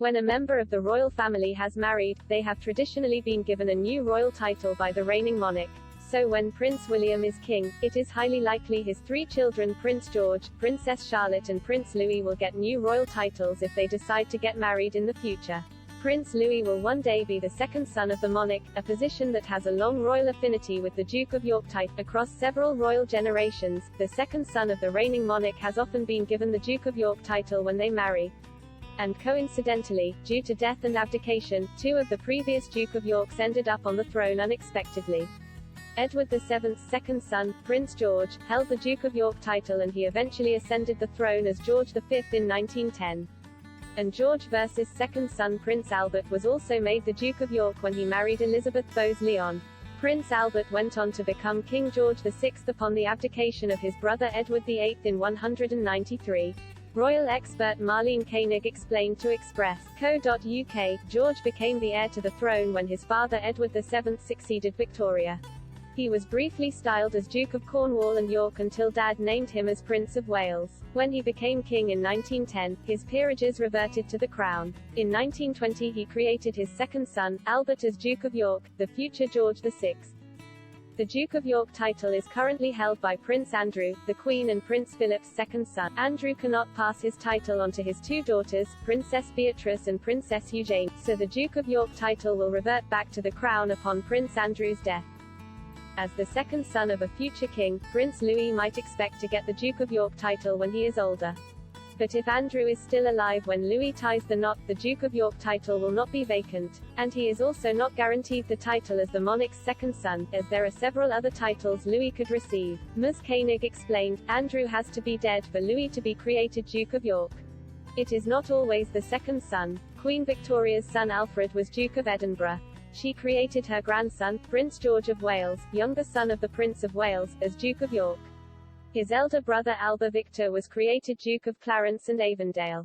When a member of the royal family has married, they have traditionally been given a new royal title by the reigning monarch. So when Prince William is king, it is highly likely his three children Prince George, Princess Charlotte and Prince Louis will get new royal titles if they decide to get married in the future. Prince Louis will one day be the second son of the monarch, a position that has a long royal affinity with the Duke of York title. Across several royal generations, the second son of the reigning monarch has often been given the Duke of York title when they marry. And coincidentally, due to death and abdication, two of the previous Duke of Yorks ended up on the throne unexpectedly. Edward VII's second son, Prince George, held the Duke of York title and he eventually ascended the throne as George V in 1910. And George V's second son Prince Albert was also made the Duke of York when he married Elizabeth Bowes-Lyon. Prince Albert went on to become King George VI upon the abdication of his brother Edward VIII in 193. Royal expert Marlene Koenig explained to Express.co.uk, George became the heir to the throne when his father Edward VII succeeded Victoria. He was briefly styled as Duke of Cornwall and York until Dad named him as Prince of Wales. When he became king in 1910, his peerages reverted to the crown. In 1920 he created his second son, Albert as Duke of York, the future George VI. The Duke of York title is currently held by Prince Andrew, the Queen and Prince Philip's second son. Andrew cannot pass his title on to his two daughters, Princess Beatrice and Princess Eugenie, so the Duke of York title will revert back to the crown upon Prince Andrew's death. As the second son of a future king, Prince Louis might expect to get the Duke of York title when he is older. But if Andrew is still alive when Louis ties the knot, the Duke of York title will not be vacant. And he is also not guaranteed the title as the monarch's second son, as there are several other titles Louis could receive. Ms. Koenig explained, Andrew has to be dead for Louis to be created Duke of York. It is not always the second son. Queen Victoria's son Alfred was Duke of Edinburgh. She created her grandson, Prince George of Wales, younger son of the Prince of Wales, as Duke of York. His elder brother Alba Victor was created Duke of Clarence and Avondale.